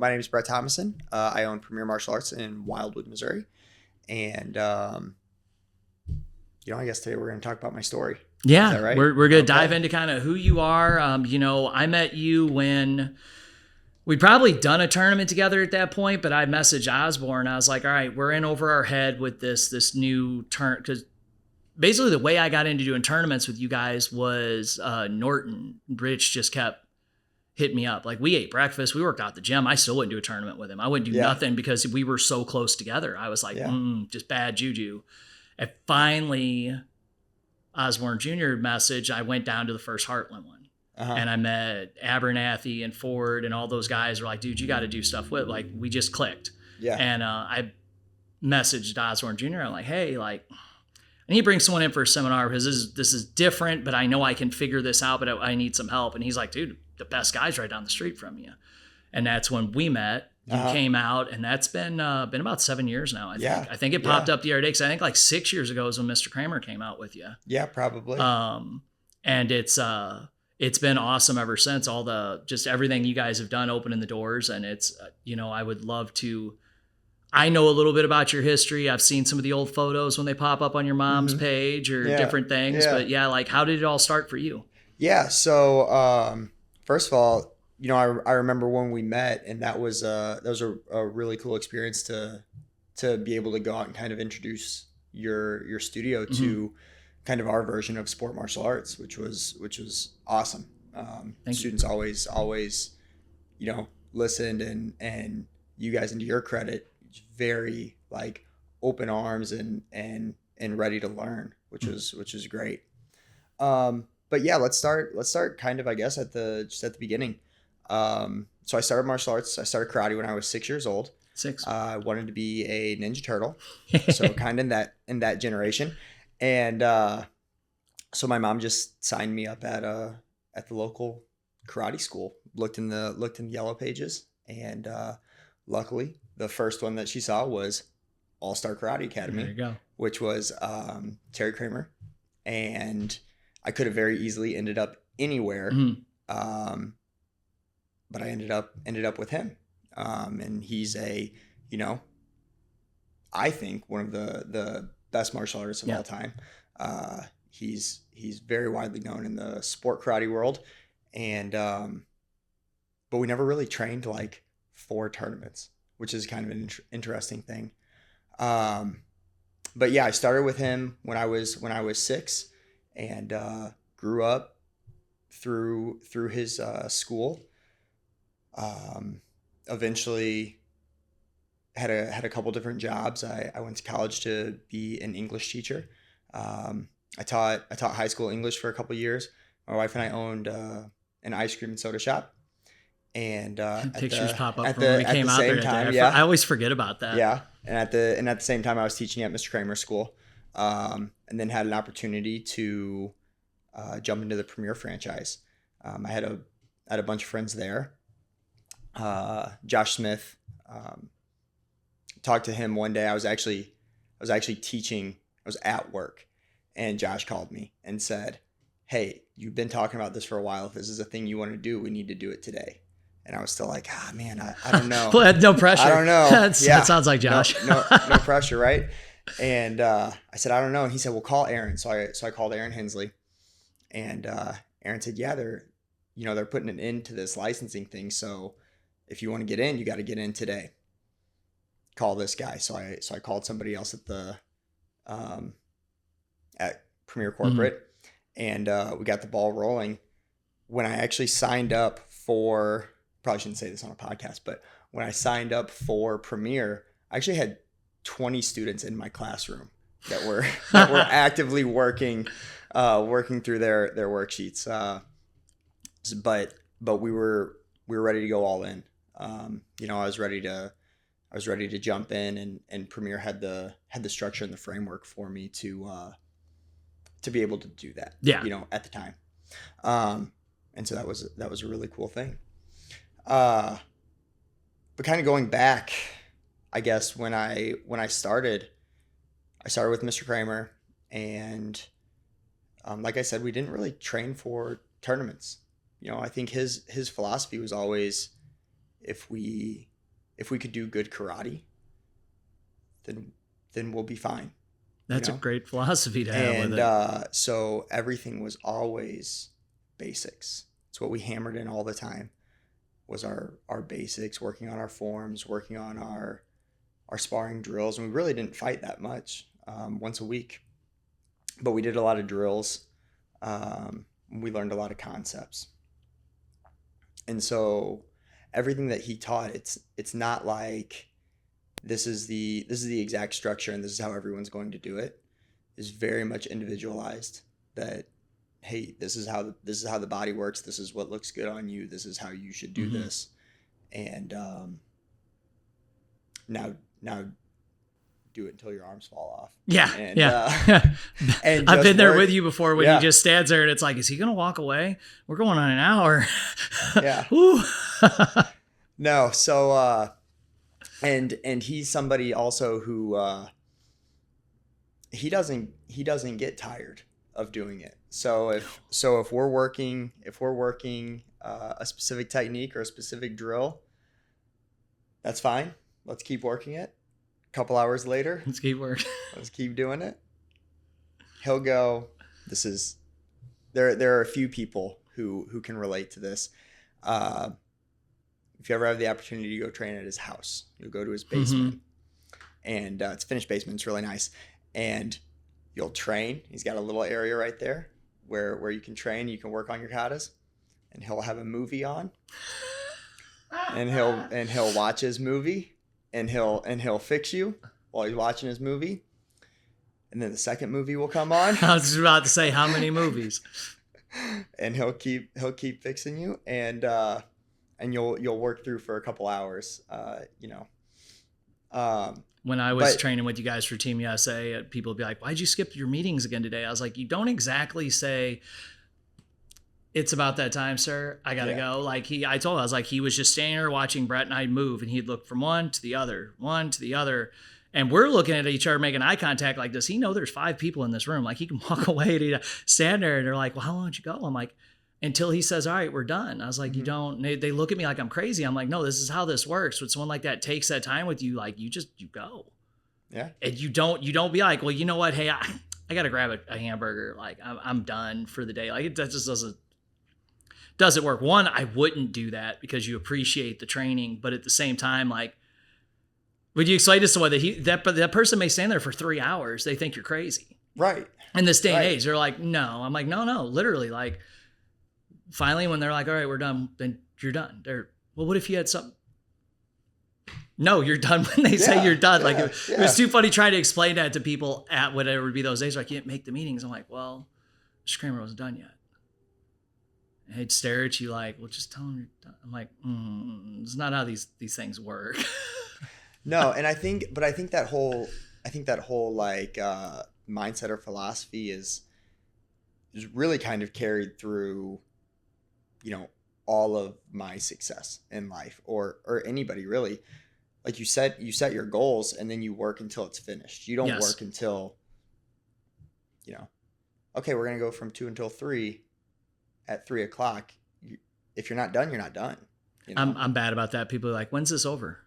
my name is Brett Thomason. I own Premier Martial Arts in Wildwood, Missouri. And, I guess today we're going to talk about my story. Yeah, Is that right? we're going to dive into kind of who you are. I met you when we'd probably done a tournament together at that point, but I messaged Osborne. I was like, all right, we're in over our head with this new turn. Because basically the way I got into doing tournaments with you guys was Norton. Rich just kept hitting me up. Like, we ate breakfast. We worked out at the gym. I still wouldn't do a tournament with him. I wouldn't do nothing because we were so close together. I was like, just bad juju. And finally, Osborne Jr. message, I went down to the first Heartland one. And I met Abernathy and Ford and all those guys were like, dude, you got to do stuff with, like, we just clicked. Yeah. And I messaged Osborne Jr. I'm like, hey, like, I need to bring someone in for a seminar because this is different, but I know I can figure this out, but I need some help. And he's like, dude, the best guy's right down the street from you. And that's when we met. You came out, and that's been about 7 years now, I think. I think it popped up the other day because I think like 6 years ago is when Mr. Kramer came out with you. Yeah, probably. And it's been awesome ever since. All just everything you guys have done, opening the doors, and it's I would love to. I know a little bit about your history. I've seen some of the old photos when they pop up on your mom's page or different things. But like, how did it all start for you? Yeah. So first of all, I remember when we met, and that was a really cool experience to be able to go out and kind of introduce your studio to kind of our version of sport martial arts, which was awesome. Students always listened, and you guys, into your credit, very like open arms and ready to learn, which was great. But yeah, let's start kind of, I guess, at the beginning. So I started martial arts. I started karate when I was 6 years old. I wanted to be a Ninja Turtle. So kind of in that generation. And, so my mom just signed me up at the local karate school, looked in the yellow pages. And, luckily the first one that she saw was All-Star Karate Academy, there you go. Which was, Terry Kramer. And I could have very easily ended up anywhere. But I ended up with him. And he's I think one of the best martial artists of all time. He's very widely known in the sport karate world. And, but we never really trained like for tournaments, which is kind of an interesting thing. But yeah, I started with him when I was 6, and, grew up through his, school. Eventually had a couple different jobs. I went to college to be an English teacher. I taught high school English for a couple years. My wife and I owned an ice cream and soda shop. And pictures pop up from when we came out there today. I always forget about that. Yeah, and at the same time, I was teaching at Mr. Kramer's school, and then had an opportunity to jump into the Premier franchise. I had a bunch of friends there. Josh Smith, talked to him one day. I was actually teaching. I was at work, and Josh called me and said, "Hey, you've been talking about this for a while. If this is a thing you want to do, we need to do it today." And I was still like, man, I don't know. No pressure. I don't know. That sounds like Josh. No pressure, right? And I said, I don't know. And he said, well, call Aaron. So I called Aaron Hensley, and Aaron said, yeah, they're putting an end to this licensing thing. So if you want to get in, you got to get in today. Call this guy. So I called somebody else at Premier Corporate, and we got the ball rolling. When I actually signed up for, probably shouldn't say this on a podcast, but when I signed up for Premier, I actually had 20 students in my classroom that were actively working through their worksheets. But we were ready to go all in. I was ready to jump in, and Premier had the structure and the framework for me to be able to do that. Yeah. At the time. And so that was a really cool thing. But kind of going back, I guess when I started with Mr. Kramer, and like I said, we didn't really train for tournaments. I think his philosophy was always, if we if we could do good karate, then we'll be fine. That's a great philosophy to have with it. And so everything was always basics. It's what we hammered in all the time, was our basics, working on our forms, working on our sparring drills. And we really didn't fight that much, once a week. But we did a lot of drills. We learned a lot of concepts. And so everything that he taught, it's not like this is the exact structure and this is how everyone's going to do it. It's very much individualized, that hey, this is how the body works, this is what looks good on you, this is how you should do this. And now do it until your arms fall off. Yeah. And, and I've been there with you before when he just stands there and it's like, is he going to walk away? We're going on an hour. Yeah. No. So, and he's somebody also who, he doesn't get tired of doing it. So if we're working a specific technique or a specific drill, that's fine. Let's keep working it. A couple hours later, let's keep working. Let's keep doing it. He'll go, there are a few people who can relate to this. If you ever have the opportunity to go train at his house, you'll go to his basement, and it's a finished basement. It's really nice. And you'll train. He's got a little area right there where you can train. You can work on your katas, and he'll have a movie on, and he'll watch his movie, and he'll fix you while he's watching his movie. And then the second movie will come on. I was just about to say, how many movies? And he'll keep fixing you, and you'll work through for a couple hours, When I was training with you guys for Team USA, people would be like, why'd you skip your meetings again today? I was like, you don't exactly say, it's about that time, sir. I got to go. Like I told him, I was like, he was just standing there watching Brett and I move, and he'd look from one to the other. And we're looking at each other, making eye contact. Like, does he know there's 5 people in this room? Like, he can walk away and stand there, and they're like, well, how long did you go? I'm like, until he says, all right, we're done. I was like, you don't, they look at me like I'm crazy. I'm like, no, this is how this works. When someone like that takes that time with you, like you go. Yeah. And you don't be like, well, you know what? Hey, I got to grab a hamburger. Like I'm done for the day. Like that just doesn't work. One, I wouldn't do that because you appreciate the training, but at the same time, like, would you explain to someone that that person may stand there for 3 hours? They think you're crazy. Right. In this day and age, they're like, no. I'm like, no, literally. Like, finally, when they're like, all right, we're done, then you're done. They're, well, what if you had something? No, you're done when they say you're done. Like, it was too funny trying to explain that to people at whatever would be those days. Like, I can't make the meetings. I'm like, well, Mr. Kramer wasn't done yet. And he'd stare at you like, well, just tell him you're done. I'm like, it's not how these things work. No, and I think that whole like mindset or philosophy is really kind of carried through, all of my success in life, or anybody really. Like you set your goals, and then you work until it's finished. You don't work until, okay, we're gonna go from 2 until 3. At 3 o'clock, if you're not done, you're not done. I'm bad about that. People are like, when's this over?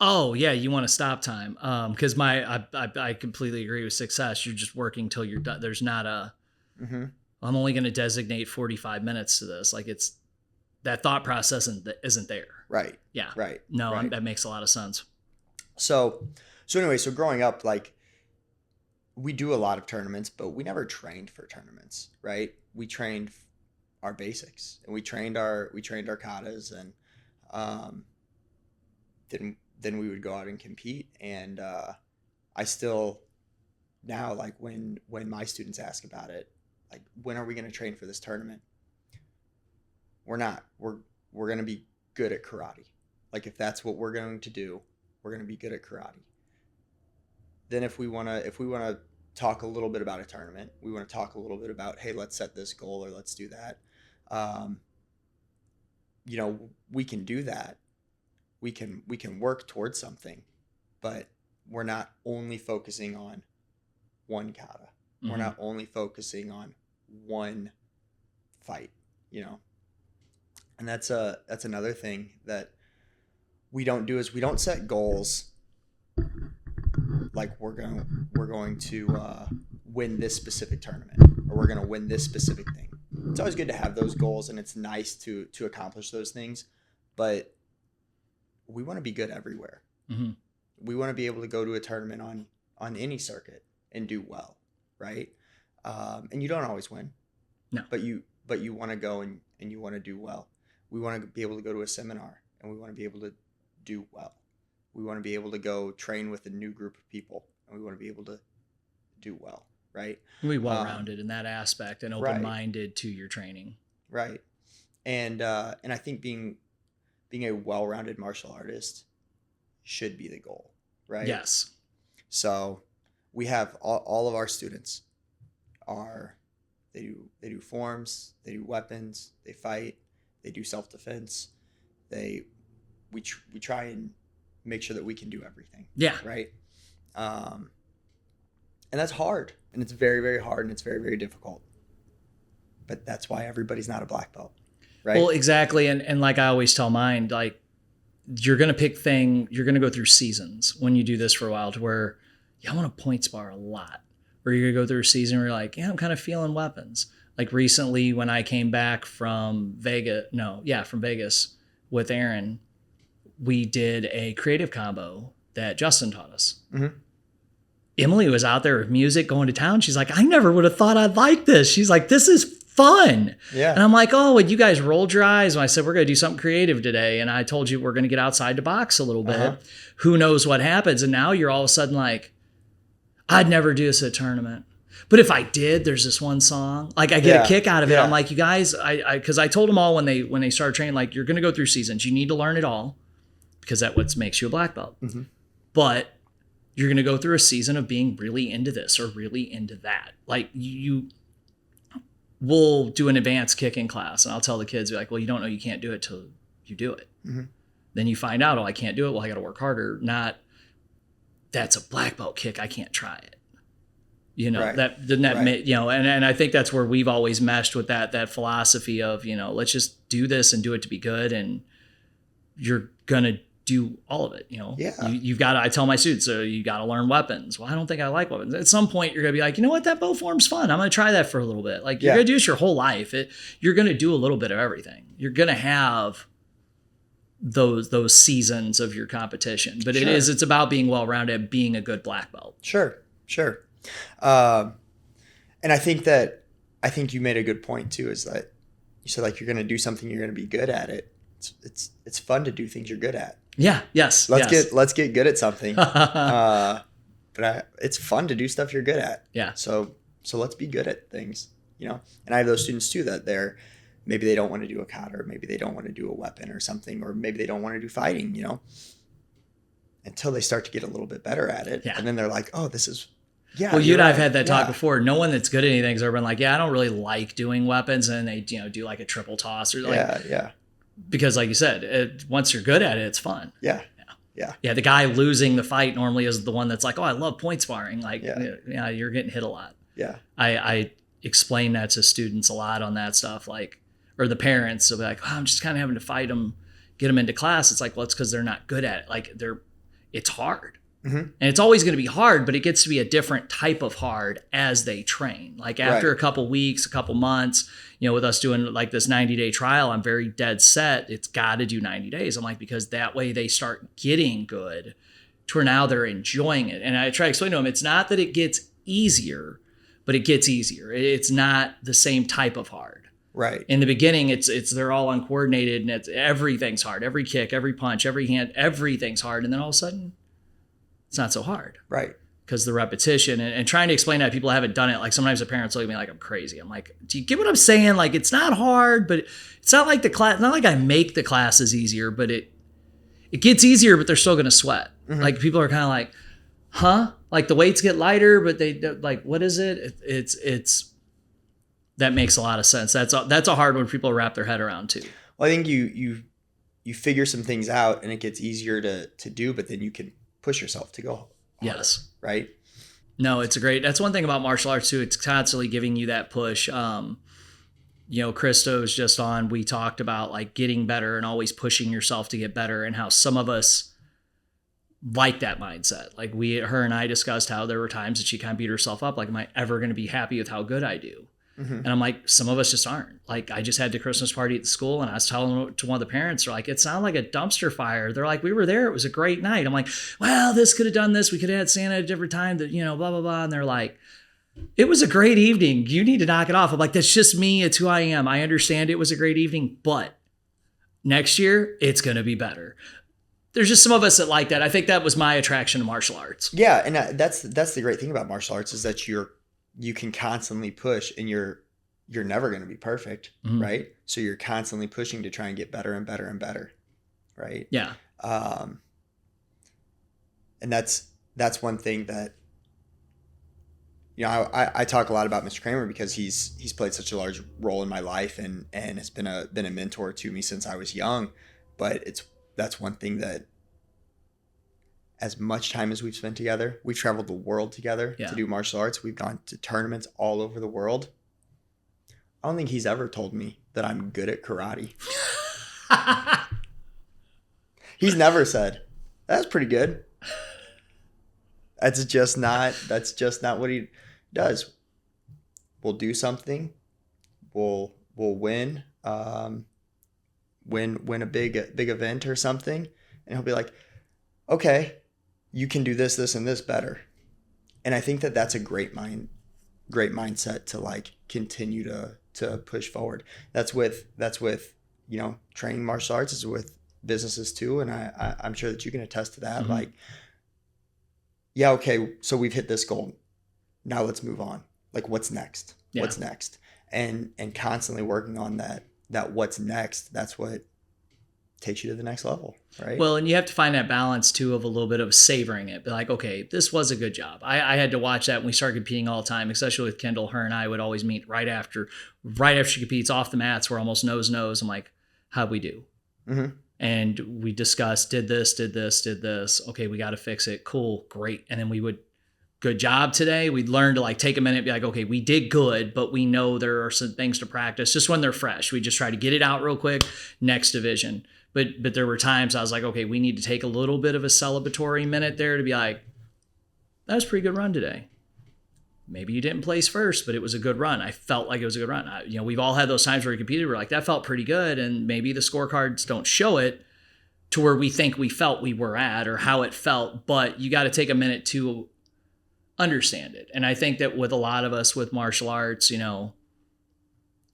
Oh yeah, you want to stop time. Because I completely agree with success. You're just working till you're done. There's not a I'm only going to designate 45 minutes to this. Like, it's that thought process isn't there. Right. Yeah. Right. No, right. That makes a lot of sense. So anyway, growing up, like, we do a lot of tournaments, but we never trained for tournaments, right? We trained our basics, and we trained our katas, and then we would go out and compete. And I still now, like, when my students ask about it, like, when are we going to train for this tournament? We're not. We're going to be good at karate. Like, if that's what we're going to do, we're going to be good at karate. Then if we want to talk a little bit about a tournament, we want to talk a little bit about, hey, let's set this goal, or let's do that. We can do that. We can work towards something, but we're not only focusing on one kata. Mm-hmm. We're not only focusing on one fight, And that's another thing that we don't do is we don't set goals like we're going to win this specific tournament, or we're going to win this specific thing. It's always good to have those goals, and it's nice to accomplish those things, but we want to be good everywhere. Mm-hmm. We want to be able to go to a tournament on any circuit and do well, right? And you don't always win. No. But you want to go and you want to do well. We want to be able to go to a seminar, and we want to be able to do well. We want to be able to go train with a new group of people, and we want to be able to do well, right? We well-rounded in that aspect and open-minded to your training. Right. And I think being a well-rounded martial artist should be the goal, right? Yes. So we have all of our students they do forms, they do weapons, they fight, they do self-defense. We try and make sure that we can do everything. Yeah. Right. And that's hard, and it's very, very hard, and it's very, very difficult. But that's why everybody's not a black belt. Right. Well, exactly. And like I always tell mine, like, you're going to go through seasons when you do this for a while, to where, I want to point spar a lot. Or you're going to go through a season where you're like, I'm kind of feeling weapons. Like recently when I came back from Vegas with Aaron, we did a creative combo that Justin taught us. Mm-hmm. Emily was out there with music going to town. She's like, I never would have thought I'd like this. She's like, this is fun. Yeah. And I'm like, oh, and you guys rolled your eyes when I said, we're going to do something creative today. And I told you we're going to get outside to box a little bit. Uh-huh. Who knows what happens? And now you're all of a sudden like, I'd never do this at a tournament. But if I did, there's this one song. Like I get a kick out of it. Yeah. I'm like, you guys, because I told them all when they started training, like, you're going to go through seasons. You need to learn it all, because that's what makes you a black belt. Mm-hmm. But you're going to go through a season of being really into this or really into that. Like we'll do an advanced kicking class, and I'll tell the kids, like, well, you don't know you can't do it till you do it. Mm-hmm. Then you find out, oh, I can't do it. Well, I got to work harder. Not, that's a black belt kick, I can't try it. Right. And I think that's where we've always meshed with that philosophy of, let's just do this and do it to be good. And you're going to do all of it. Yeah. You've got to, I tell my students, so you got to learn weapons. Well, I don't think I like weapons. At some point you're going to be like, you know what, that bow form's fun. I'm going to try that for a little bit. Like, you're going to do this your whole life. You're going to do a little bit of everything. You're going to have those seasons of your competition, but Sure. it's about being well-rounded, being a good black belt. Sure. And I think you made a good point too, is that you said, like, you're going to do something, you're going to be good at it. It's fun to do things you're good at. Yeah. Yes. Let's get good at something. But it's fun to do stuff you're good at. Yeah. So let's be good at things, And I have those students too, that maybe they don't want to do a kata, or maybe they don't want to do a weapon or something, or maybe they don't want to do fighting, until they start to get a little bit better at it. Yeah. And then they're like, oh, this is, yeah. Well, you and right. I've had that talk before. No one that's good at anything has ever been like, I don't really like doing weapons. And they, do like a triple toss or like, yeah. Because like you said, once you're good at it, it's fun. Yeah. Yeah. The guy losing the fight normally is the one that's like, oh, I love point sparring. Like, Yeah. You're getting hit a lot. Yeah. I explain that to students a lot on that stuff. Like, or the parents will be like, oh, I'm just kind of having to fight them, get them into class. It's like, well, it's because they're not good at it. Like it's hard. Mm-hmm. And it's always going to be hard, but it gets to be a different type of hard as they train. Like after a couple weeks, a couple months, with us doing like this 90-day trial, I'm very dead set. It's got to do 90 days. I'm like, because that way they start getting good to where now they're enjoying it. And I try to explain to them, it's not that it gets easier, but it gets easier. It's not the same type of hard. Right. In the beginning, it's they're all uncoordinated, and everything's hard. Every kick, every punch, every hand, everything's hard. And then all of a sudden, it's not so hard. Right. Because the repetition and trying to explain that to people who haven't done it. Like sometimes the parents look at me like I'm crazy. I'm like, do you get what I'm saying? Like, it's not hard, but it's not like the class, not like I make the classes easier, but it gets easier, but they're still going to sweat. Mm-hmm. Like people are kind of like, huh? Like the weights get lighter, but they like, what is it? It's that makes a lot of sense. That's a hard one for people to wrap their head around too. Well, I think you figure some things out and it gets easier to do, but then you can push yourself to go harder, yes. Right. No, that's one thing about martial arts too. It's constantly giving you that push. Krista was just on, we talked about like getting better and always pushing yourself to get better, and how some of us like that mindset. Like her and I discussed how there were times that she kind of beat herself up. Like, am I ever going to be happy with how good I do? And I'm like, some of us just aren't. Like, I just had the Christmas party at the school, and I was telling to one of the parents, they're like, it sounded like a dumpster fire. They're like, we were there. It was a great night. I'm like, well, this could have done this. We could have had Santa at a different time, that, blah, blah, blah. And they're like, it was a great evening. You need to knock it off. I'm like, that's just me. It's who I am. I understand it was a great evening, but next year it's going to be better. There's just some of us that like that. I think that was my attraction to martial arts. Yeah. And that's the great thing about martial arts, is that you can constantly push, and you're never going to be perfect. Right. So you're constantly pushing to try and get better and better and better. Right. Yeah. And that's one thing that, I talk a lot about Mr. Kramer, because he's played such a large role in my life, and has been a mentor to me since I was young. But that's one thing that, as much time as we've spent together, we've traveled the world together to do martial arts. We've gone to tournaments all over the world. I don't think he's ever told me that I'm good at karate. He's never said, that's pretty good. That's just not what he does. We'll do something. We'll win. Win a big event or something, and he'll be like, okay, you can do this, this, and this better. And I think that that's a great mindset to like continue to push forward. That's with training martial arts, is with businesses too. And I'm sure that you can attest to that. Like, yeah, okay, so we've hit this goal. Now let's move on. Like, what's next? Yeah. What's next? And constantly working on that what's next, that's what takes you to the next level, right? Well, and you have to find that balance too, of a little bit of savoring it. Be like, okay, this was a good job. I had to watch that when we started competing all the time, especially with Kendall. Her and I would always meet right after she competes off the mats. We're almost nose. I'm like, how'd we do? And we discussed, did this. Okay, we got to fix it. Cool, great. And then we would, good job today. We'd learn to like take a minute, be like, okay, we did good, but we know there are some things to practice. Just when they're fresh, we just try to get it out real quick. Next division. But there were times I was like, okay, we need to take a little bit of a celebratory minute there to be like, that was a pretty good run today. Maybe you didn't place first, but it was a good run. I felt like it was a good run. We've all had those times where we competed. We're like, that felt pretty good. And maybe the scorecards don't show it to where we think we felt we were at or how it felt, but you got to take a minute to understand it. And I think that with a lot of us with martial arts,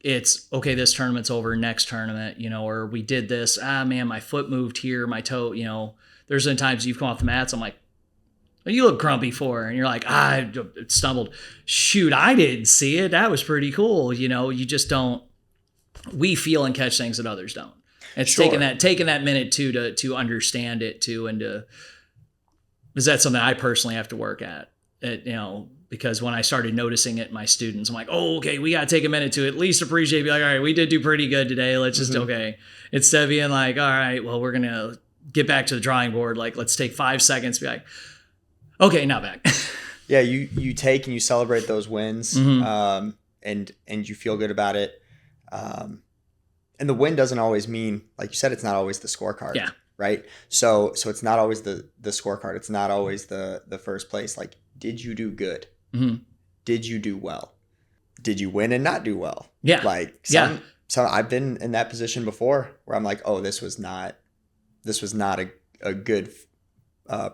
it's okay, this tournament's over, next tournament, or we did this, man, my foot moved here, my toe, there's been times you've come off the mats, I'm like, well, you look grumpy for, and you're like, I stumbled. Shoot, I didn't see it. That was pretty cool. You just don't, we feel and catch things that others don't. It's taking that minute too, to understand it too. And because that's something I personally have to work at. Because when I started noticing it in my students, I'm like, oh, okay, we got to take a minute to at least appreciate, be like, all right, we did do pretty good today. Let's just, okay. Instead of being like, all right, well, we're going to get back to the drawing board. Like, let's take 5 seconds, be like, okay, now back. Yeah. You take and you celebrate those wins, and you feel good about it. And the win doesn't always mean, like you said, it's not always the scorecard. Yeah. Right. So it's not always the scorecard. It's not always the first place. Like, did you do good? Did you do well? Did you win and not do well? Yeah. Like so I've been in that position before where I'm like, oh, this was not a good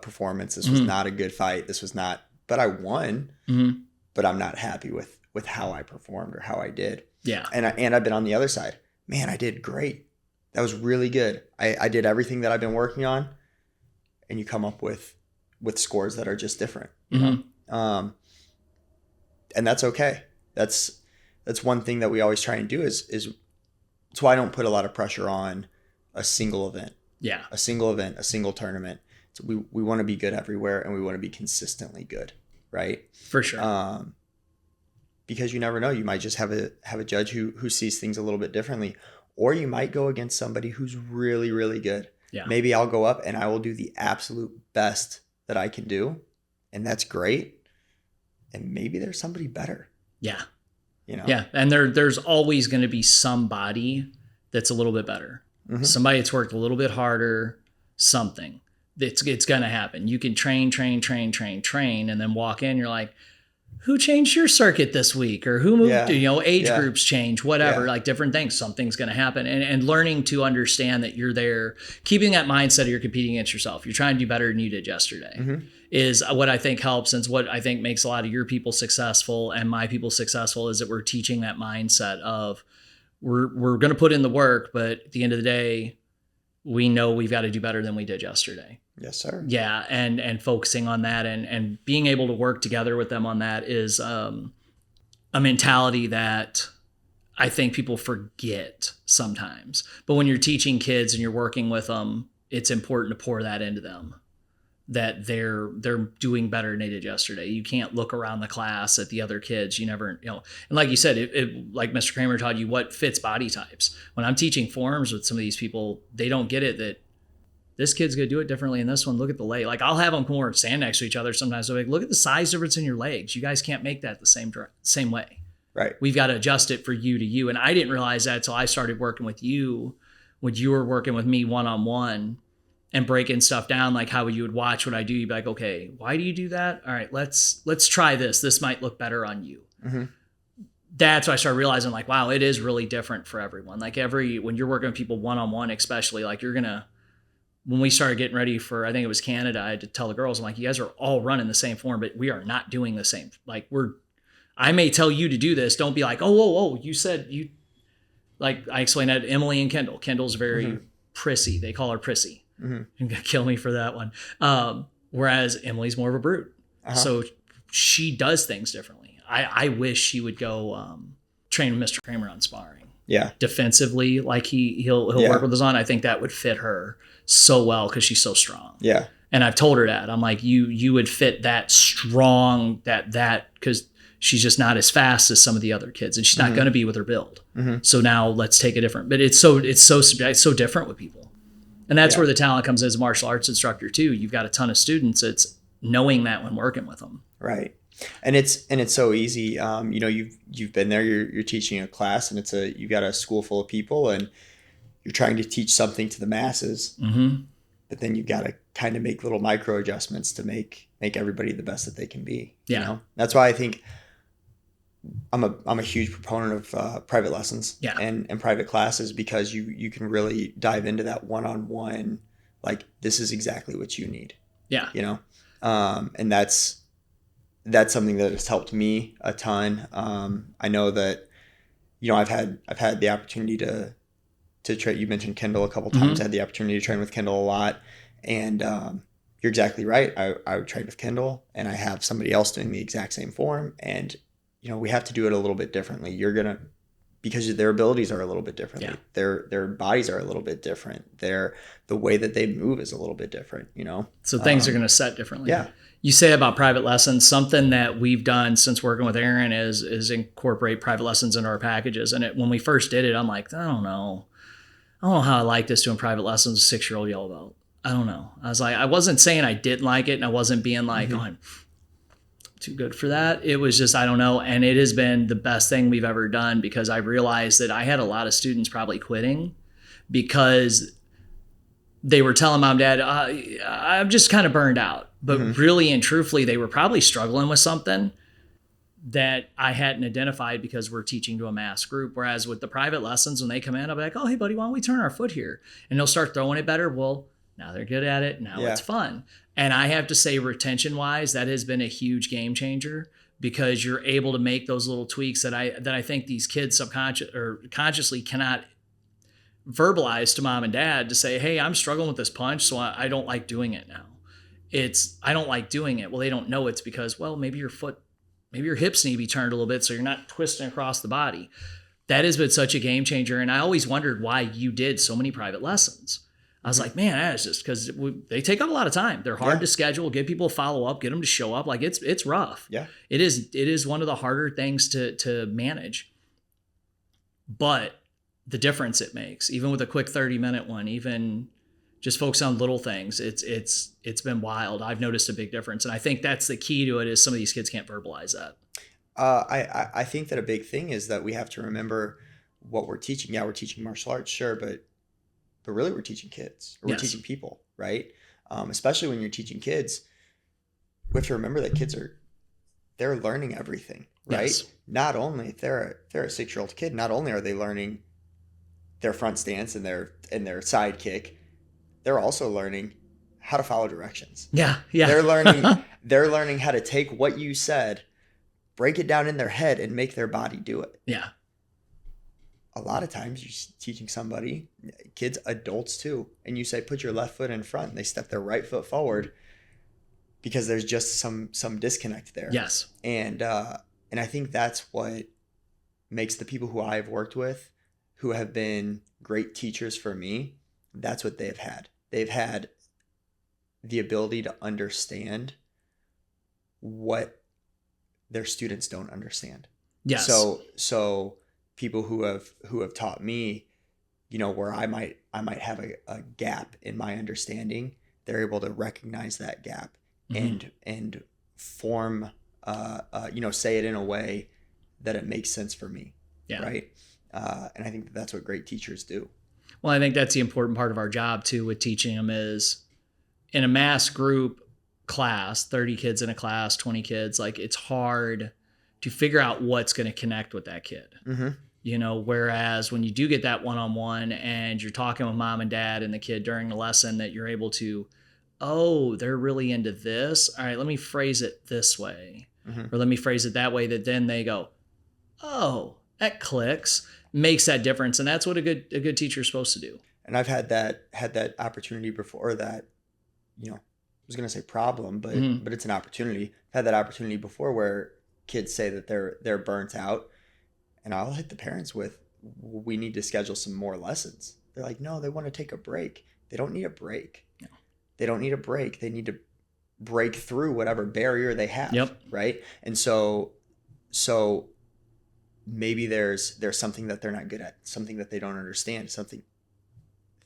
performance. This was not a good fight. This was not, but I won, but I'm not happy with how I performed or how I did. Yeah. And I've been on the other side. Man, I did great. That was really good. I did everything that I've been working on, and you come up with scores that are just different. And that's okay. That's one thing that we always try and do is that's why I don't put a lot of pressure on a single event. Yeah. A single event, a single tournament. So we want to be good everywhere, and we want to be consistently good, right? For sure. Because you never know, you might just have a judge who sees things a little bit differently, or you might go against somebody who's really, really good. Yeah. Maybe I'll go up and I will do the absolute best that I can do, and that's great. And maybe there's somebody better. Yeah. you know? Yeah. And there's always going to be somebody that's a little bit better. Somebody that's worked a little bit harder, something. It's going to happen. You can train, and then walk in. You're like, who changed your circuit this week? Or who moved, age groups change, whatever, like different things. Something's going to happen. And learning to understand that you're there, keeping that mindset of you're competing against yourself. You're trying to do better than you did yesterday is what I think helps. And what I think makes a lot of your people successful and my people successful is that we're teaching that mindset of we're going to put in the work, but at the end of the day, we know we've got to do better than we did yesterday. Yes, sir. Yeah. And focusing on that and being able to work together with them on that is a mentality that I think people forget sometimes. But when you're teaching kids and you're working with them, it's important to pour that into them, that they're doing better than they did yesterday. You can't look around the class at the other kids. You never, and like you said, it like Mr. Kramer taught you what fits body types. When I'm teaching forms with some of these people, they don't get it that this kid's going to do it differently. And this one, look at the leg. Like I'll have them come over and stand next to each other sometimes. So like, look at the size difference in your legs. You guys can't make that the same way. Right. We've got to adjust it for you to you. And I didn't realize that until I started working with you when you were working with me one-on-one and breaking stuff down, like how you would watch what I do. You'd be like, okay, why do you do that? All right, let's try this. This might look better on you. That's why I started realizing like, wow, it is really different for everyone. Like when you're working with people one-on-one, especially like when we started getting ready for, I think it was Canada, I had to tell the girls, I'm like, you guys are all running the same form, but we are not doing the same. Like I may tell you to do this. Don't be like, oh, you said you, like I explained that to Emily and Kendall. Kendall's very prissy. They call her prissy. You're going to kill me for that one. Whereas Emily's more of a brute. So she does things differently. I wish she would go train with Mr. Kramer on sparring. Yeah. Defensively, like he'll work with us on. I think that would fit her so well because she's so strong. Yeah. And I've told her that. I'm like, you would fit that strong, that because she's just not as fast as some of the other kids, and she's not going to be with her build. So now let's take a different. But it's so different with people. And that's where the talent comes in as a martial arts instructor too. You've got a ton of students. It's knowing that when working with them. Right. And it's so easy. You've been there, you're teaching a class and you've got a school full of people and you're trying to teach something to the masses, but then you've got to kind of make little micro adjustments to make everybody the best that they can be. Yeah. You know? That's why I think I'm a huge proponent of private lessons and private classes, because you can really dive into that one-on-one, like this is exactly what you need. Yeah. And that's something that has helped me a ton. I know that, I've had the opportunity to train. You mentioned Kendall a couple times. I had the opportunity to train with Kendall a lot, and you're exactly right. I would train with Kendall, and I have somebody else doing the exact same form, and we have to do it a little bit differently. Because their abilities are a little bit different. Yeah. Their bodies are a little bit different. The way that they move is a little bit different. So things are going to set differently. Yeah. You say about private lessons, something that we've done since working with Aaron is incorporate private lessons into our packages. And when we first did it, I'm like, I don't know how I like this doing private lessons with a 6-year-old yellow belt. I don't know. I was like, I wasn't saying I didn't like it, and I wasn't being like, oh, I'm too good for that. It was just, I don't know. And it has been the best thing we've ever done, because I realized that I had a lot of students probably quitting because they were telling mom, dad, I'm just kind of burned out. But really and truthfully, they were probably struggling with something that I hadn't identified because we're teaching to a mass group. Whereas with the private lessons, when they come in, I'll be like, oh, hey, buddy, why don't we turn our foot here? And they'll start throwing it better. Well, now they're good at it. Now it's fun. And I have to say, retention wise, that has been a huge game changer, because you're able to make those little tweaks that I think these kids subconscious or consciously cannot verbalize to mom and dad, to say, hey, I'm struggling with this punch, so I don't like doing it now. I don't like doing it. Well, they don't know it's because, well, maybe your hips need to be turned a little bit so you're not twisting across the body. That has been such a game changer. And I always wondered why you did so many private lessons. I was like, man, that's just because they take up a lot of time. They're hard to schedule, get people to follow up, get them to show up. Like it's rough. Yeah. It is one of the harder things to manage. But the difference it makes, even with a quick 30-minute one, even just focus on little things, it's been wild. I've noticed a big difference. And I think that's the key to it, is some of these kids can't verbalize that. I think that a big thing is that we have to remember what we're teaching. Yeah, we're teaching martial arts, sure, but really we're teaching kids, or we're Yes. teaching people, right? Especially when you're teaching kids, we have to remember that they're learning everything, right? Yes. Not only if they're a 6-year-old kid, not only are they learning their front stance and their side kick, they're also learning how to follow directions. Yeah. Yeah. They're learning how to take what you said, break it down in their head, and make their body do it. Yeah. A lot of times you're teaching somebody, kids, adults too, and you say, put your left foot in front, and they step their right foot forward because there's just some disconnect there. Yes. And I think that's what makes the people who I've worked with, who have been great teachers for me, that's what they've had. They've had the ability to understand what their students don't understand. Yes. So people who have taught me, where I might have a gap in my understanding, they're able to recognize that gap and form, say it in a way that it makes sense for me. Yeah. Right. And I think that's what great teachers do. Well, I think that's the important part of our job too with teaching them is in a mass group class, 30 kids in a class, 20 kids, like it's hard to figure out what's going to connect with that kid. Mm-hmm. Whereas when you do get that one-on-one and you're talking with mom and dad and the kid during the lesson, that you're able to, oh, they're really into this. All right, let me phrase it this way. Or let me phrase it that way, that then they go, oh, that clicks, makes that difference. And that's what a good teacher is supposed to do. And I've had that opportunity before that, I was going to say problem, but it's an opportunity. I've had that opportunity before where kids say that they're burnt out, and I'll hit the parents with, we need to schedule some more lessons. They're like, no, they want to take a break. They don't need a break. No. They don't need a break. They need to break through whatever barrier they have. Yep. Right. And so maybe there's something that they're not good at, something that they don't understand,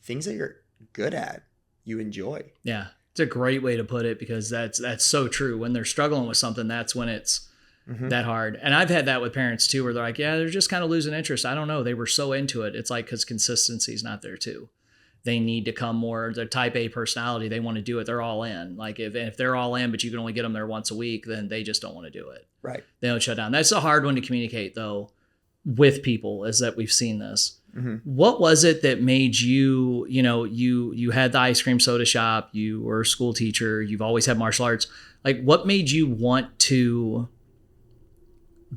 things that you're good at, you enjoy. Yeah. It's a great way to put it, because that's so true. When they're struggling with something, that's when it's that hard. And I've had that with parents too, where they're like, yeah, they're just kind of losing interest. I don't know. They were so into it. It's like, because consistency is not there too. They need to come more. They're type A personality. They want to do it. They're all in. Like if they're all in, but you can only get them there once a week, then they just don't want to do it. Right. They don't shut down. That's a hard one to communicate though with people, is that we've seen this. What was it that made you, you had the ice cream soda shop, you were a school teacher, you've always had martial arts. Like what made you want to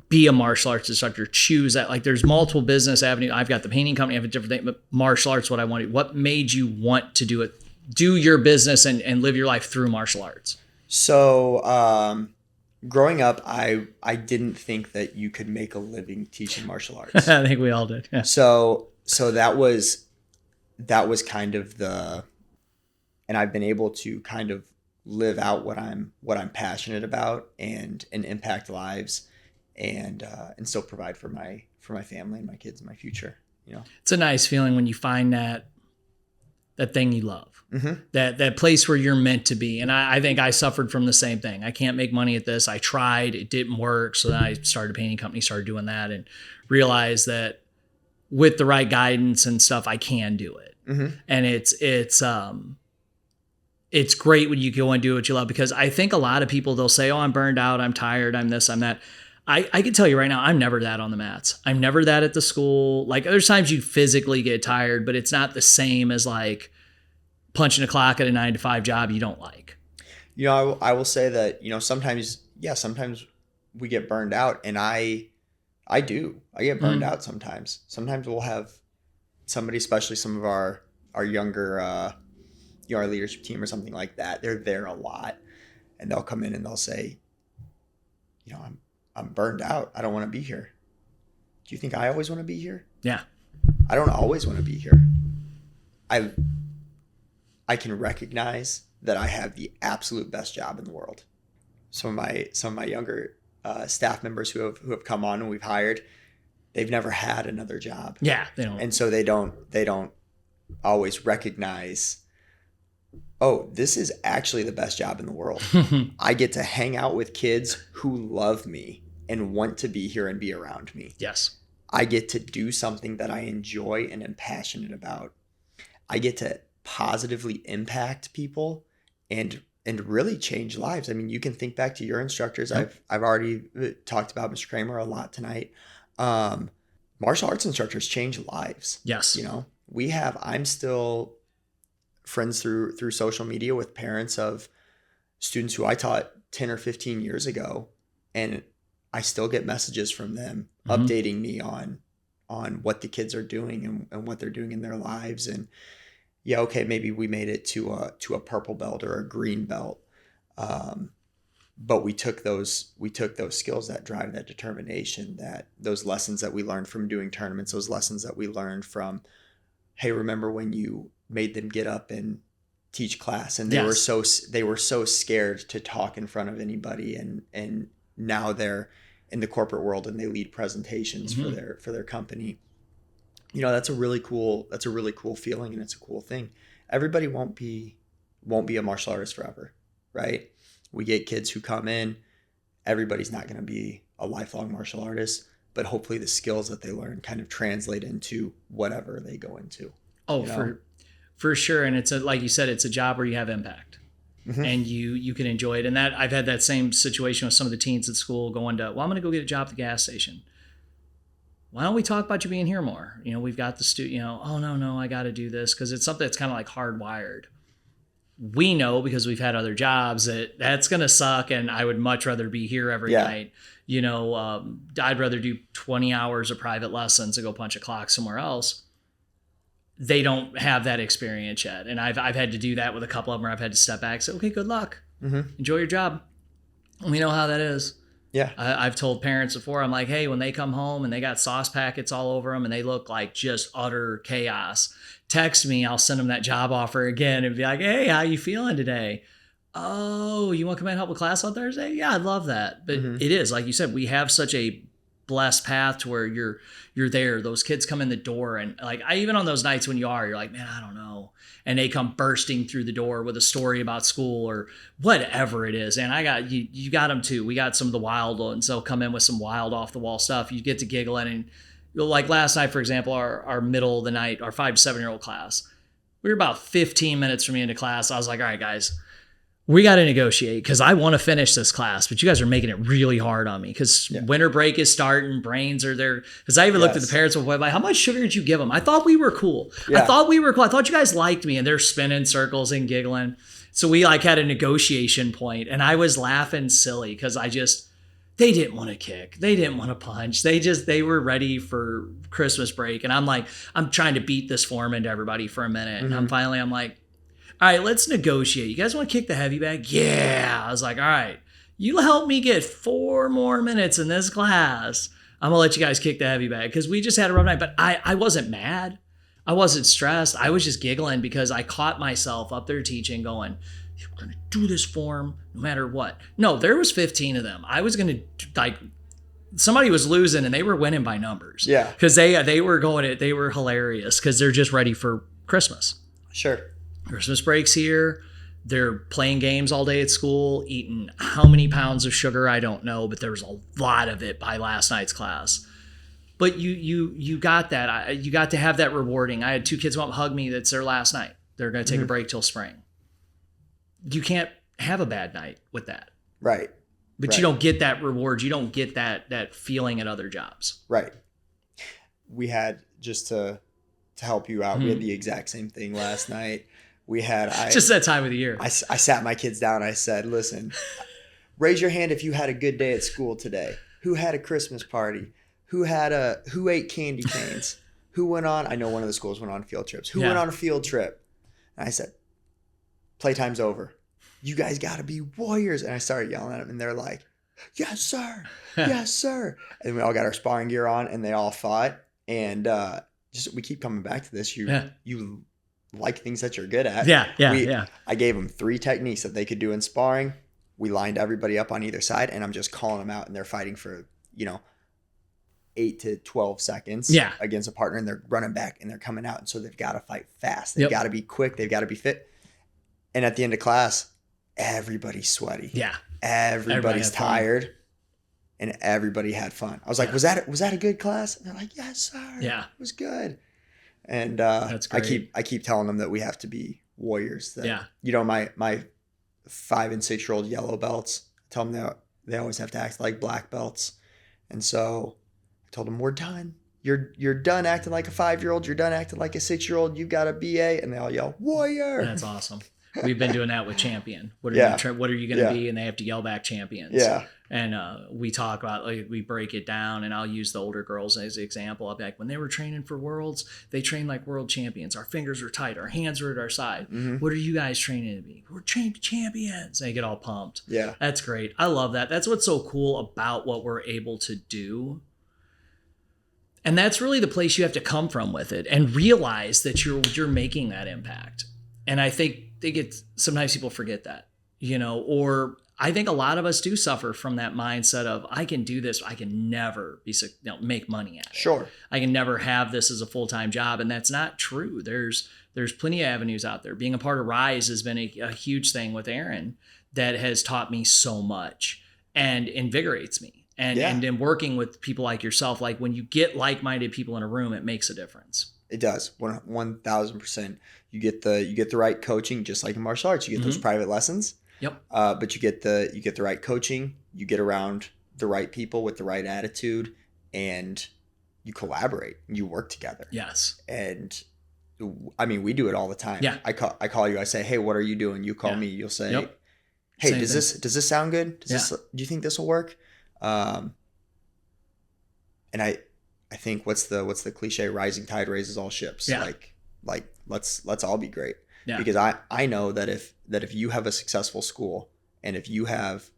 be a martial arts instructor, choose that? Like there's multiple business avenues. I've got the painting company, I have a different thing, but martial arts, what I wanted. What made you want to do it, do your business and live your life through martial arts? So, growing up, I didn't think that you could make a living teaching martial arts. I think we all did. Yeah. So that was kind of and I've been able to kind of live out what I'm passionate about and impact lives and still provide for my family and my kids and my future. It's a nice feeling when you find that thing you love. That place where you're meant to be. And I think I suffered from the same thing. I can't make money at this. I tried, it didn't work. So then I started a painting company, started doing that, and realized that with the right guidance and stuff, I can do it. And it's great when you go and do what you love, because I think a lot of people, they'll say, oh, I'm burned out, I'm tired, I'm this, I'm that. I can tell you right now, I'm never that on the mats. I'm never that at the school. Like there's times you physically get tired, but it's not the same as like punching a clock at a 9-to-5 job you don't like. I will say that, sometimes we get burned out, and I get burned out sometimes. Sometimes we'll have somebody, especially some of our younger, our leadership team or something like that. They're there a lot, and they'll come in and they'll say, I'm burned out. I don't want to be here. Do you think I always want to be here? Yeah. I don't always want to be here. I can recognize that I have the absolute best job in the world. Some of my younger staff members who have come on and we've hired, they've never had another job. Yeah, they don't. And so they don't always recognize, oh, this is actually the best job in the world. I get to hang out with kids who love me and want to be here and be around me. Yes. I get to do something that I enjoy and am passionate about. I get to positively impact people and really change lives. I mean, you can think back to your instructors. Yep. I've already talked about Mr. Kramer a lot tonight. Martial arts instructors change lives. Yes. You know, I'm still friends through social media with parents of students who I taught 10 or 15 years ago, and I still get messages from them updating me on what the kids are doing and what they're doing in their lives. And yeah, okay, maybe we made it to a purple belt or a green belt. But we took those skills, that drive, that determination, that those lessons that we learned from doing tournaments, those lessons that we learned from, hey, remember when you made them get up and teach class, and they were so scared to talk in front of anybody, and now they're in the corporate world and they lead presentations for their company. You know, that's a really cool feeling, and it's a cool thing. Everybody won't be a martial artist forever, right? We get kids who come in, everybody's not going to be a lifelong martial artist, but hopefully the skills that they learn kind of translate into whatever they go into. Oh, you know? For sure. And it's like you said, it's a job where you have impact and you can enjoy it. And that I've had that same situation with some of the teens at school going to, well, I'm going to go get a job at the gas station. Why don't we talk about you being here more? You know, we've got the oh, no, I got to do this, because it's something that's kind of like hardwired. We know, because we've had other jobs, that's going to suck, and I would much rather be here every night. You know, I'd rather do 20 hours of private lessons and go punch a clock somewhere else. They don't have that experience yet. And I've had to do that with a couple of them where I've had to step back and say, okay, good luck. Enjoy your job. And we know how that is. Yeah. I've told parents before, I'm like, hey, when they come home and they got sauce packets all over them and they look like just utter chaos, text me. I'll send them that job offer again and be like, hey, how you feeling today? Oh, you want to come in and help with class on Thursday? Yeah, I'd love that. But it is, like you said, we have such a blessed path to where you're there. Those kids come in the door, and like, even on those nights when you're like, man, I don't know. And they come bursting through the door with a story about school or whatever it is. And I got, you got them too. We got some of the wild ones. They'll come in with some wild off the wall stuff. You get to giggling. And like last night, for example, our middle of the night, our 5 to 7-year-old class, we were about 15 minutes from the end of class. I was like, all right, guys, we got to negotiate, because I want to finish this class, but you guys are making it really hard on me, because winter break is starting, brains are there. Because I even looked at the parents and went, how much sugar did you give them? I thought we were cool. I thought you guys liked me, and they're spinning circles and giggling. So we like had a negotiation point, and I was laughing silly because they didn't want to kick. They didn't want to punch. They were ready for Christmas break. And I'm like, I'm trying to beat this form into everybody for a minute. And I'm like, all right, let's negotiate. You guys want to kick the heavy bag? Yeah. I was like, all right, you help me get 4 more minutes in this class. I'm going to let you guys kick the heavy bag, because we just had a rough night. But I wasn't mad. I wasn't stressed. I was just giggling because I caught myself up there teaching going, we're going to do this form no matter what. No, there was 15 of them. I was going to, somebody was losing and they were winning by numbers. Yeah. Because they were hilarious, because they're just ready for Christmas. Sure. Christmas break's here. They're playing games all day at school, eating how many pounds of sugar, I don't know, but there was a lot of it by last night's class. But you got that. You got to have that rewarding. I had 2 kids come up and hug me. That's their last night. They're going to take a break till spring. You can't have a bad night with that. Right. But you don't get that reward. You don't get that feeling at other jobs. Right. We had, just to help you out, we had the exact same thing last night. We had just that time of the year. I sat my kids down. I said, listen, raise your hand if you had a good day at school today. Who had a Christmas party? Who ate candy canes? Who went on? I know one of the schools went on field trips. Who went on a field trip? And I said, playtime's over. You guys got to be warriors. And I started yelling at them, and they're like, yes, sir. Yes, sir. And we all got our sparring gear on, and they all fought. And we keep coming back to this. You like things that you're good at. Yeah. I gave them 3 techniques that they could do in sparring. We lined everybody up on either side, and I'm just calling them out, and they're fighting for, 8 to 12 seconds against a partner, and they're running back and they're coming out. And so they've got to fight fast. They've got to be quick. They've got to be fit. And at the end of class, everybody's sweaty. Yeah. Everybody's tired. and everybody had fun. I was like, was that a good class? And they're like, yes, sir. Yeah. It was good. And That's great. I keep telling them that we have to be warriors. That, Yeah. you know, my 5 and 6 year old yellow belts, I tell them that they always have to act like black belts. And so I told them, we're done. You're done acting like a 5-year-old. You're done acting like a 6-year-old. You got a BA. And they all yell, warrior. That's awesome. We've been doing that with champion. What are you going to be? And they have to yell back champions. Yeah. And we talk about, like, we break it down, and I'll use the older girls as an example. I'll be like, when they were training for worlds, they trained like world champions. Our fingers are tight. Our hands are at our side. Mm-hmm. What are you guys training to be? We're trained champions. They get all pumped. Yeah. That's great. I love that. That's what's so cool about what we're able to do. And that's really the place you have to come from with it and realize that you're making that impact. And I think sometimes people forget that, you know, or I think a lot of us do suffer from that mindset of, I can do this. I can never make money at it. Sure. I can never have this as a full-time job. And that's not true. There's plenty of avenues out there. Being a part of Rise has been a huge thing with Aaron that has taught me so much and invigorates me. And in working with people like yourself, like when you get like-minded people in a room, it makes a difference. It does. 1,000%. You get the right coaching, just like in martial arts. You get those private lessons. Yep. But you get the right coaching. You get around the right people with the right attitude, and you collaborate. You work together. Yes. And I mean, we do it all the time. Yeah. I call you. I say, hey, what are you doing? You call me. You'll say, hey, Same does this sound good? Do you think this will work? And I think what's the cliche? Rising tide raises all ships. Yeah. Like let's all be great. Yeah. Because I know that if you have a successful school and if you have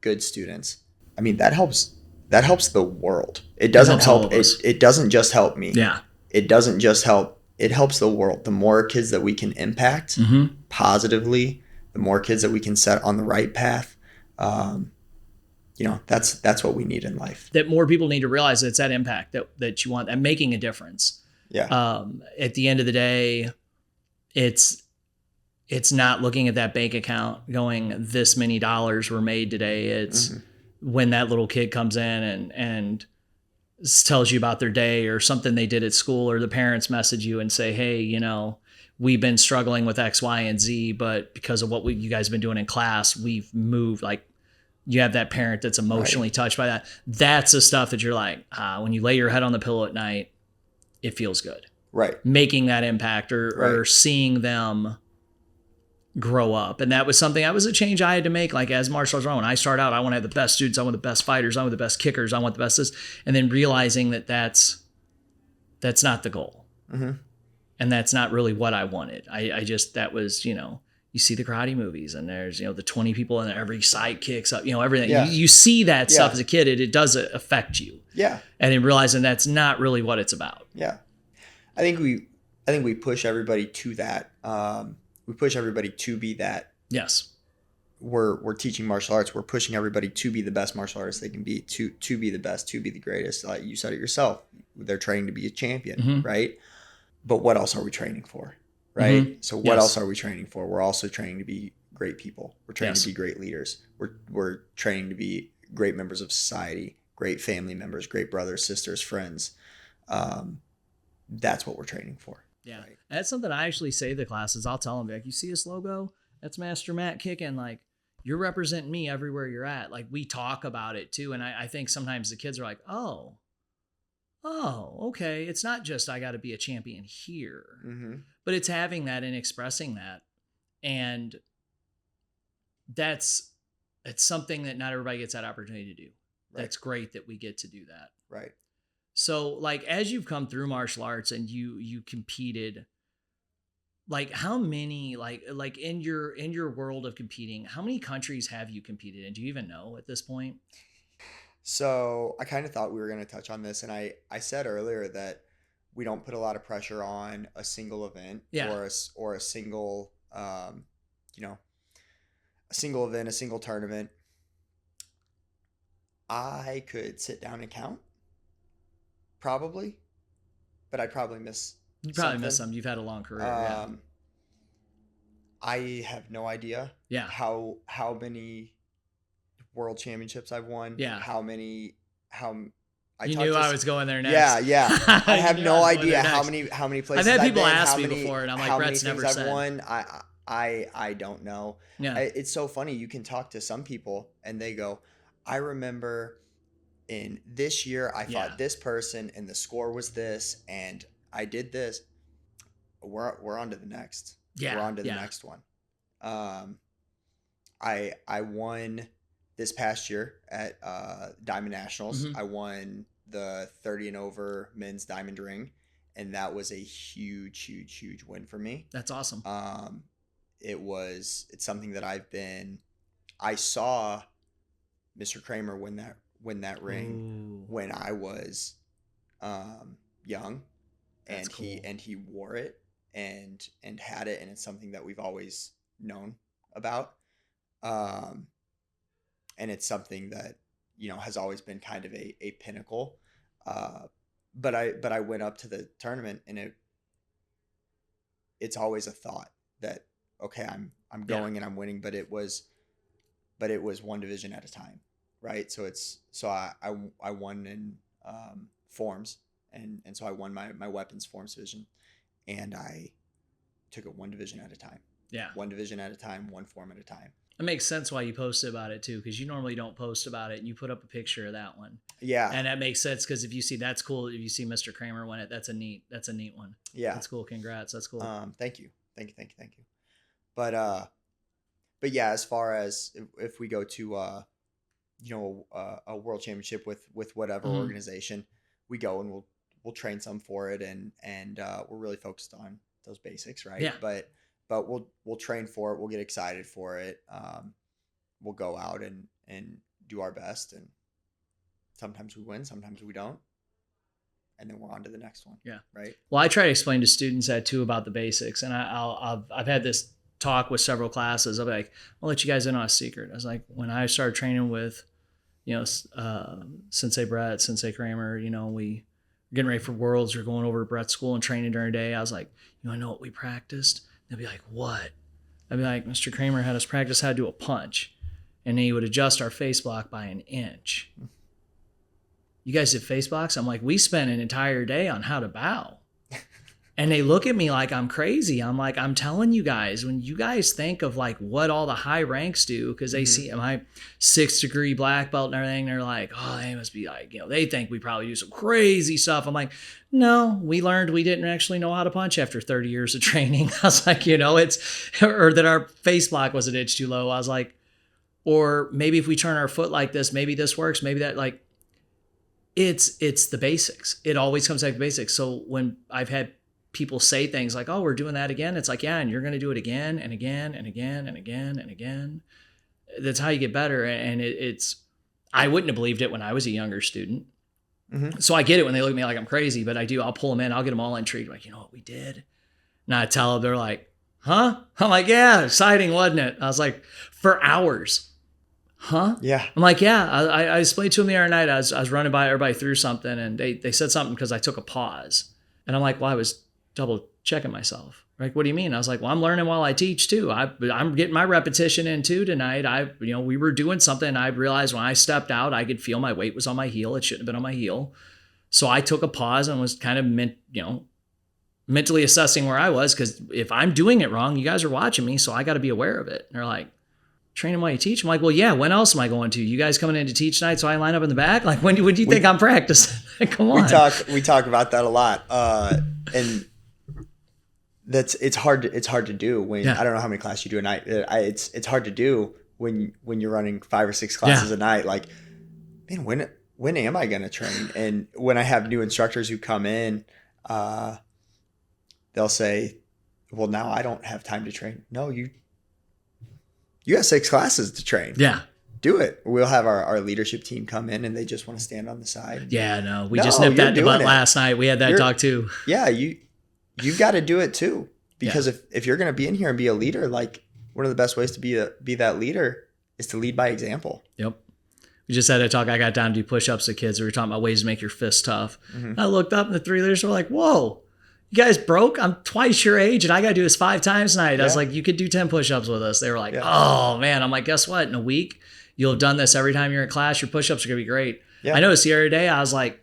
good students, I mean that helps the world. It doesn't help. It doesn't just help me. Yeah. It doesn't just help. It helps the world. The more kids that we can impact positively, the more kids that we can set on the right path. You know, that's what we need in life. That more people need to realize that it's that impact that you want and making a difference. Yeah. At the end of the day, it's not looking at that bank account going, this many dollars were made today. It's when that little kid comes in and tells you about their day or something they did at school, or the parents message you and say, hey, you know, we've been struggling with X, Y, and Z, but because of what you guys have been doing in class, we've moved. Like, you have that parent that's emotionally touched by that. That's the stuff that you're like, when you lay your head on the pillow at night, it feels good. Right. Making that impact or seeing them grow up. And that was a change I had to make. Like, as martial arts, when I start out, I want to have the best students. I want the best fighters. I want the best kickers. I want the best this. And then realizing that's not the goal. Mm-hmm. And that's not really what I wanted. That was, you know, you see the karate movies and there's, you know, the 20 people and every side kicks up, you know, everything. Yeah. You see that stuff as a kid. It does affect you. Yeah. And in realizing that's not really what it's about. Yeah. I think we push everybody to that. We push everybody to be that. Yes. We're teaching martial arts. We're pushing everybody to be the best martial artists they can be, to be the best, to be the greatest. Like you said it yourself, they're training to be a champion, right? But what else are we training for? Right. So what else are we training for? We're also training to be great people. We're training to be great leaders. We're training to be great members of society, great family members, great brothers, sisters, friends. That's what we're training for. Yeah. Right? That's something I actually say to the classes. I'll tell them, like, you see this logo? That's Master Matt kicking. Like, you're representing me everywhere you're at. Like, we talk about it too. And I think sometimes the kids are like, oh, okay. It's not just I got to be a champion here, but it's having that and expressing that. And it's something that not everybody gets that opportunity to do. Right. That's great that we get to do that. Right. So, like, as you've come through martial arts and you competed, like, how many, like in your world of competing, how many countries have you competed in? Do you even know at this point? So I kind of thought we were going to touch on this. And I said earlier that we don't put a lot of pressure on a single event or a single, a single event, a single tournament. I could sit down and count probably, but I'd probably miss. You probably miss some. You've had a long career. I have no idea how many world championships I've won. Yeah. How many? You knew I was going there next. Yeah. I have no idea how many places I've had people been, ask me many, before, and I'm like, how Brett's many never things said. I've won. I don't know. Yeah. It's so funny. You can talk to some people and they go, I remember in this year I fought this person and the score was this and I did this. We're on to the next. Yeah. We're on to the next one. I won this past year at Diamond Nationals. I won the 30 and over men's diamond ring, and that was a huge win for me. That's awesome. It's something that I saw Mr. Kramer win that ring when I was young, and cool. he wore it and had it, and it's something that we've always known about. And it's something that, has always been kind of a pinnacle. But I went up to the tournament and it's always a thought that, okay, I'm going and I'm winning, but it was one division at a time. Right. So I won in, forms and so I won my weapons forms division and I took it one division at a time. Yeah. One division at a time, one form at a time. It makes sense why you posted about it too, because you normally don't post about it and you put up a picture of that one. Yeah. And that makes sense because if you see, that's cool. If you see Mr. Kramer win it, that's a neat one. Yeah. That's cool. Congrats. That's cool. Thank you. But yeah, as far as if we go to, a world championship with whatever organization, we go and we'll train some for it. And we're really focused on those basics. Right. Yeah. But we'll train for it. We'll get excited for it. We'll go out and do our best. And sometimes we win, sometimes we don't. And then we're on to the next one. Yeah. Right. Well, I try to explain to students that too about the basics. And I've had this talk with several classes. I'll be like, I'll let you guys in on a secret. I was like, when I started training with, Sensei Brett, Sensei Kramer, we were getting ready for Worlds. We're going over to Brett's school and training during the day. I was like, you want to know what we practiced? They'd be like, what? I'd be like, Mr. Kramer had us practice how to do a punch. And he would adjust our face block by an inch. You guys did face blocks? I'm like, we spent an entire day on how to bow. And they look at me like I'm crazy. I'm like, I'm telling you guys, when you guys think of like what all the high ranks do, because they see my 6th degree black belt and everything, they're like, oh, they must be like, they think we probably do some crazy stuff. I'm like, no, we learned we didn't actually know how to punch after 30 years of training. I was like, or that our face block was an inch too low. I was like, or maybe if we turn our foot like this, maybe this works. Maybe that, like, it's the basics. It always comes back to basics. So when I've had people say things like, oh, we're doing that again. It's like, yeah, and you're going to do it again and again and again and again and again. That's how you get better. And I wouldn't have believed it when I was a younger student. Mm-hmm. So I get it when they look at me like I'm crazy, but I'll pull them in. I'll get them all intrigued. Like, you know what we did? And I tell them, they're like, huh? I'm like, yeah, exciting, wasn't it? I was like, for hours. Huh? Yeah. I'm like, yeah. I explained to them the other night. I was running by everybody through something and they said something because I took a pause. And I'm like, well, I was double checking myself. Like, what do you mean? I was like, well, I'm learning while I teach too. I'm getting my repetition in too tonight. We were doing something. And I realized when I stepped out, I could feel my weight was on my heel. It shouldn't have been on my heel. So I took a pause and was kind of mentally assessing where I was. Cause if I'm doing it wrong, you guys are watching me. So I got to be aware of it. And they're like, training while you teach? I'm like, well, yeah, when else am I going to? You guys coming in to teach tonight so I line up in the back? Like, when do you think I'm practicing? Come on. We talk about that a lot. And it's hard to do when I don't know how many classes you do a night. It's hard to do when you're running 5 or 6 classes a night. Like, man, when am I going to train? And when I have new instructors who come in, they'll say, well, now I don't have time to train. No, you have 6 classes to train. Yeah. Do it. We'll have our leadership team come in and they just want to stand on the side. Yeah, no. We just nipped that in the butt last night. We had that talk too. Yeah, you've got to do it too. Because if you're going to be in here and be a leader, like, one of the best ways to be that leader is to lead by example. Yep. We just had a talk. I got down to do push-ups with kids. We were talking about ways to make your fists tough. Mm-hmm. I looked up and the 3 leaders were like, whoa. You guys broke? I'm twice your age and I got to do this 5 times tonight. I was like, you could do 10 push-ups with us. They were like, oh man. I'm like, guess what? In a week, You'll have done this every time you're in class. Your push-ups are going to be great. Yeah. I noticed the other day, I was like,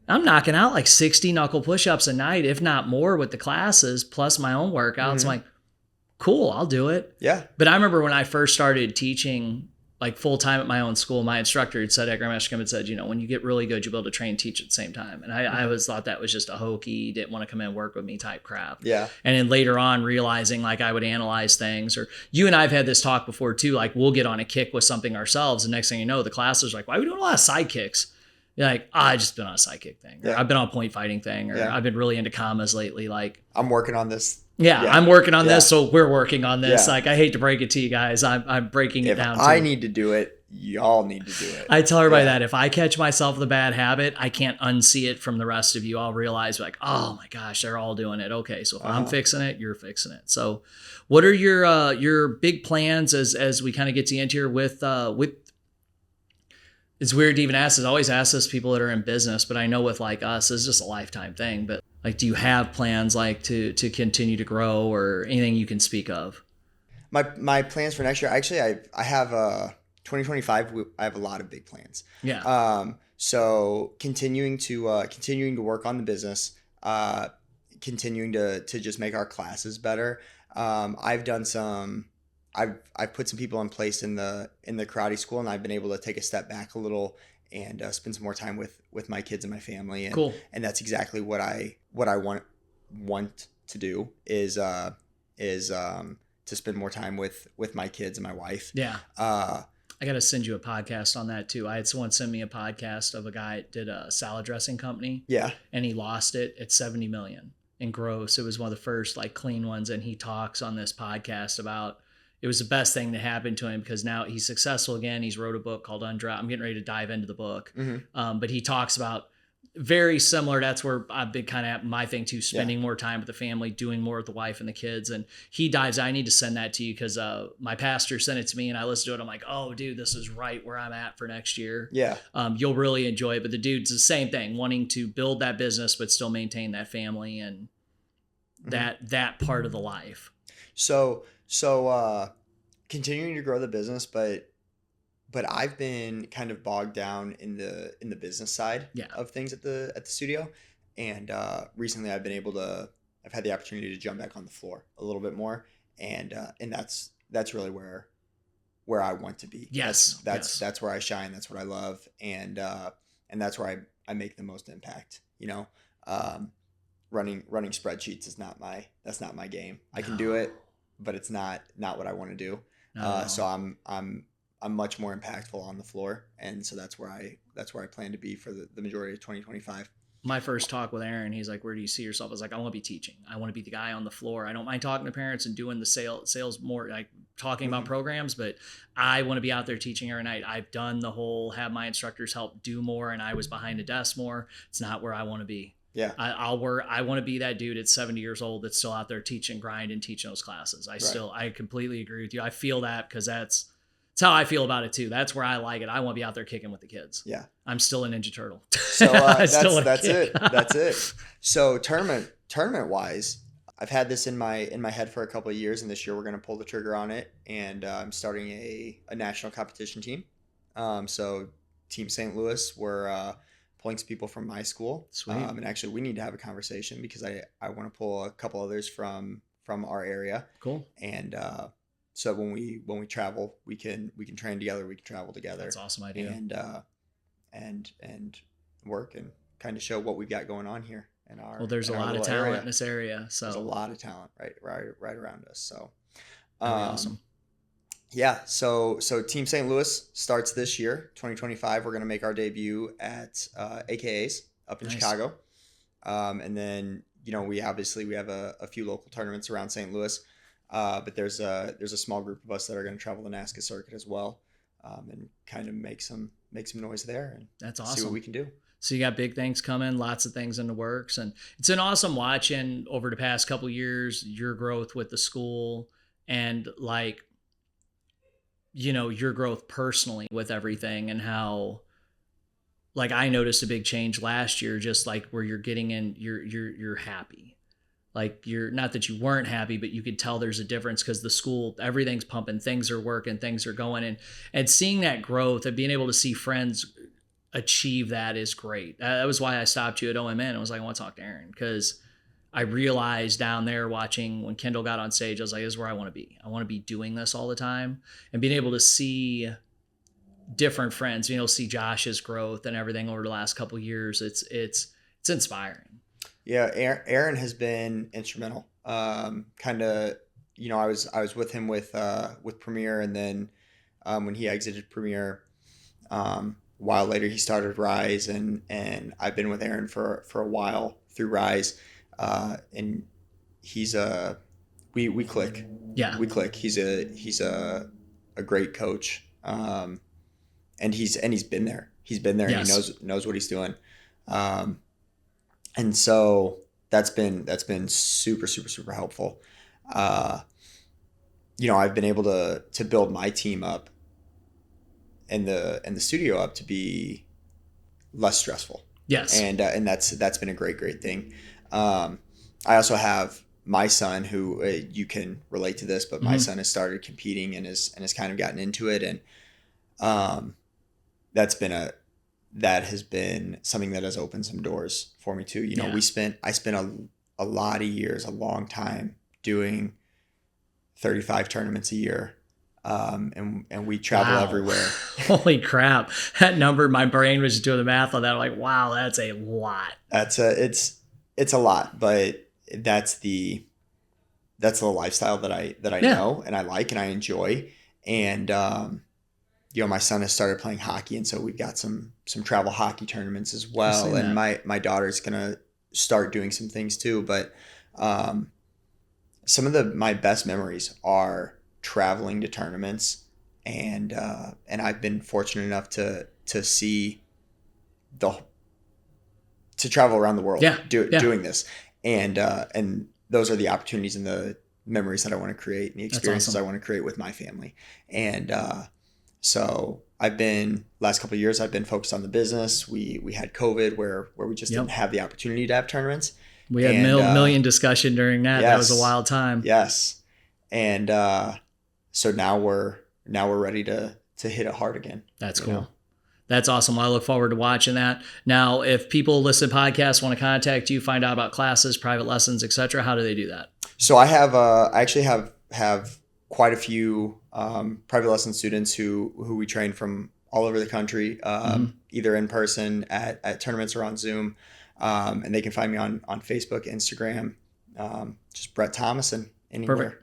I'm knocking out like 60 knuckle push-ups a night, if not more, with the classes plus my own workouts. I'm like, cool, I'll do it. Yeah. But I remember when I first started teaching like full time at my own school, my instructor had said at Kramer had said, when you get really good, you'll be able to train and teach at the same time. And I always thought that was just a hokey, didn't want to come in and work with me type crap. Yeah. And then later on realizing like I would analyze things, or you and I have had this talk before too, like we'll get on a kick with something ourselves. And next thing you know, the class is like, why are we doing a lot of sidekicks? You're like, I just been on a sidekick thing, or I've been on a point fighting thing, or I've been really into commas lately. Like I'm working on this. Yeah, I'm working on this, so we're working on this. Like, I hate to break it to you guys, I'm breaking it down. If I need to do it, y'all need to do it. I tell everybody that if I catch myself with a bad habit, I can't unsee it from the rest of you. I'll realize like, oh my gosh, they're all doing it. Okay, so if I'm fixing it, you're fixing it. So, what are your big plans as we kind of get to the end here with? It's weird to even ask this. I always ask this people that are in business, but I know with like us, it's just a lifetime thing. But like, do you have plans like to continue to grow, or anything you can speak of? My plans for next year, actually, I have 2025. I have a lot of big plans. Yeah. So continuing to work on the business, continuing to just make our classes better. I've put some people in place in the karate school, and I've been able to take a step back a little and spend some more time with my kids and my family. And, cool. And that's exactly what I want to do is to spend more time with my kids and my wife. Yeah. I got to send you a podcast on that too. I had someone send me a podcast of a guy that did a salad dressing company. Yeah. And he lost it at 70 million in gross. It was one of the first like clean ones. And he talks on this podcast about, it was the best thing that happened to him because now he's successful again. He's wrote a book called Undrop. I'm getting ready to dive into the book. But he talks about very similar. That's where I've been kind of my thing too, spending more time with the family, doing more with the wife and the kids. And he dives, I need to send that to you because my pastor sent it to me and I listened to it. I'm like, oh dude, this is right where I'm at for next year. Yeah. You'll really enjoy it. But the dude's the same thing, wanting to build that business, but still maintain that family and that part of the life. So continuing to grow the business, but I've been kind of bogged down in the business side of things at the studio. And recently I've had the opportunity to jump back on the floor a little bit more. And that's really where I want to be. Yes. That's where I shine. That's what I love. And that's where I make the most impact, running spreadsheets is not my game. I can do it, but it's not what I want to do. So I'm much more impactful on the floor, and so that's where I plan to be for the majority of 2025. My first talk with Aaron, he's like, "Where do you see yourself?" I was like, "I want to be teaching. I want to be the guy on the floor. I don't mind talking to parents and doing the sales more, like talking about programs, but I want to be out there teaching every night. I've done the whole have my instructors help do more, and I was behind a desk more. It's not where I want to be. Yeah, I want to be that dude at 70 years old that's still out there teaching, grind, and teaching those classes. I completely agree with you. I feel that because that's how I feel about it too. That's where I like it. I want to be out there kicking with the kids. Yeah, I'm still a Ninja Turtle. So that's it. So tournament wise, I've had this in my head for a couple of years, and this year we're going to pull the trigger on it, and I'm starting a national competition team. So Team St. Louis, we're pulling some people from my school. Sweet. And actually we need to have a conversation because I want to pull a couple others from our area. Cool. And so when we travel, we can train together, we can travel together. That's an awesome idea. And work and kind of show what we've got going on here in our. Well, there's a lot of talent in this area. So there's a lot of talent right around us. So awesome. Yeah, so Team St. Louis starts this year, 2025. We're going to make our debut at AKA's up in Chicago. And then, we have a few local tournaments around St. Louis. But there's a small group of us that are going to travel the NASCA circuit as well. And kind of make some noise there and that's awesome. See what we can do. So you got big things coming, lots of things in the works, and it's been awesome watching over the past couple of years your growth with the school and like your growth personally with everything and how like I noticed a big change last year, just like where you're getting in, you're happy. like you're not that you weren't happy, but you could tell there's a difference because the school, everything's pumping, things are working, things are going, and seeing that growth and being able to see friends achieve that is great. That was why I stopped you at OMN. I was like, I want to talk to Aaron because I realized down there watching when Kendall got on stage, I was like, this is where I want to be. I want to be doing this all the time and being able to see different friends, see Josh's growth and everything over the last couple of years. It's inspiring. Yeah. Aaron has been instrumental. Kind of, I was with him with Premier, and then, when he exited Premier, a while later he started Rise, and I've been with Aaron for a while through Rise. And he's we click. Yeah. We click. He's a great coach. And he's been there. He's been there. Yes. And he knows what he's doing. And so that's been super, super, super helpful. I've been able to build my team up and the studio up to be less stressful. Yes. And that's been a great thing. I also have my son who, you can relate to this, but my son has started competing and has kind of gotten into it. And, that has been something that has opened some doors for me too. I spent a lot of years, a long time doing 35 tournaments a year. And we travel everywhere. Holy crap. That number, my brain was just doing the math on that. I'm like, wow, that's a lot. It's a lot, but that's the lifestyle that I know and I like and I enjoy. And, my son has started playing hockey, and so we've got some travel hockey tournaments as well. And my daughter's gonna start doing some things too. But some of my best memories are traveling to tournaments, and I've been fortunate enough to see to travel around the world doing this, and those are the opportunities and the memories that I want to create and the experiences I want to create with my family. And so last couple of years, I've been focused on the business. We had COVID where we just didn't have the opportunity to have tournaments. We had million discussion during that. Yes, that was a wild time. Yes. And so now we're ready to hit it hard again. That's cool. That's awesome. Well, I look forward to watching that. Now, if people listen to podcasts, want to contact you, find out about classes, private lessons, etc., how do they do that? So I actually have quite a few private lesson students who we train from all over the country, either in person at tournaments or on Zoom. And they can find me on Facebook, Instagram, just Brett Thomason, anywhere. Perfect.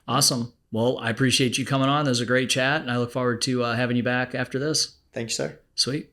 Awesome. Well, I appreciate you coming on. This was a great chat, and I look forward to having you back after this. Thank you, sir. Sweet.